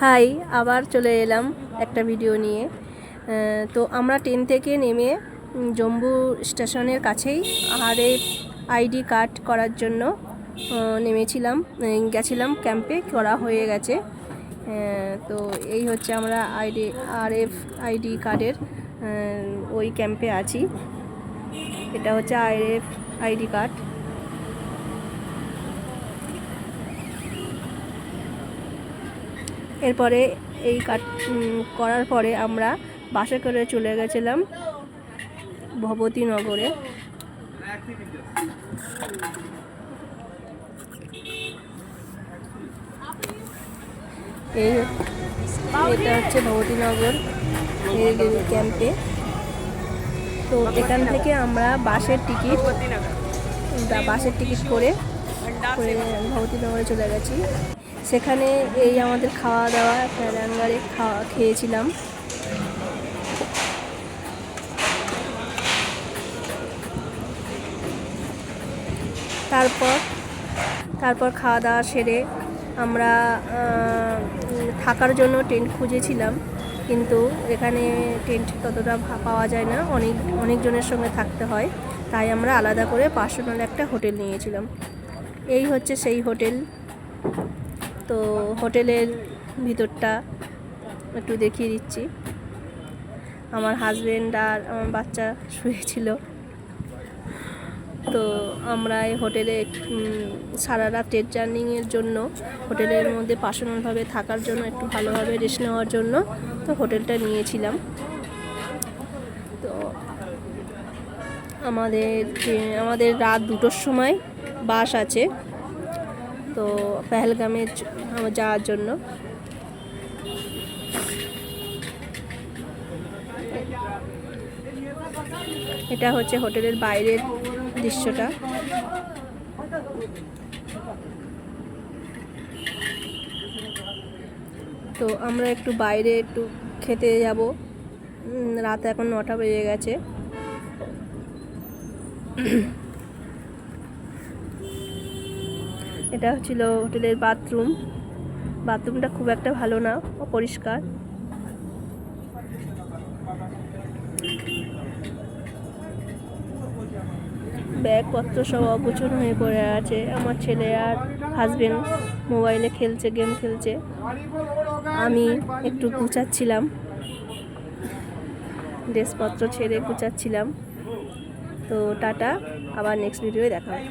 High, আবার চলে এলাম একটা ভিডিও নিয়ে। তো আমরা ট্রেন থেকে নেমে জম্বু স্টেশনের কাছেই আইডি কার্ড করার জন্য গেছিলাম ক্যাম্পে, করা হয়ে গেছে। তো এই হচ্ছে আমরা আইডি কার্ডের ওই ক্যাম্পে আছি। এটা হচ্ছে আইডি কার্ড। এরপরে এই কার্ড করার পরে আমরা বাসে করে চলে গেছিলাম ভবতীনগরে। এটা হচ্ছে ভবতীনগর ক্যাম্পে। তো এখান থেকে আমরা বাসের টিকিট করে ভবতীনগরে চলে গেছি। সেখানে এই আমাদের খাওয়া দাওয়া ল্যাঙ্গারে খেয়েছিলাম। তারপর খাওয়া দাওয়া সেরে আমরা থাকার জন্য টেন্ট খুঁজেছিলাম, কিন্তু এখানে টেন্ট ততটা পাওয়া যায় না, অনেকজনের সঙ্গে থাকতে হয়। তাই আমরা আলাদা করে পার্সোনাল একটা হোটেল নিয়েছিলাম। এই হচ্ছে সেই হোটেল। তো হোটেলের ভিতরটা একটু দেখিয়ে দিচ্ছি। আমার হাজব্যান্ড আর আমার বাচ্চা শুয়েছিল। তো আমরা এই হোটেলে সারা রাত ট্রেন জার্নিংয়ের জন্য হোটেলের মধ্যে পার্সোনালভাবে থাকার জন্য, একটু ভালোভাবে রেস্ট নেওয়ার জন্য তো হোটেলটা নিয়েছিলাম। তো আমাদের রাত 2টোর সময় বাস আছে তো পেহেলগামে যাওয়ার জন্য। এটা হচ্ছে হোটেলের বাইরের দৃশ্যটা। তো আমরা একটু বাইরে খেতে যাব। রাত এখন 9টা বেজে গেছে। এটা হচ্ছিল হোটেলের বাথরুমটা খুব একটা ভালো না, অপরিষ্কার। ব্যাগপত্র সব অগোছালো হয়ে পড়ে আছে। আমার ছেলে আর হাজবেন্ড মোবাইলে গেম খেলছে। আমি একটু গুছাচ্ছিলাম, ড্রেসপত্র ছেড়ে গুছাচ্ছিলাম। তো টাটা, আবার নেক্সট ভিডিওয়ে দেখা হবে।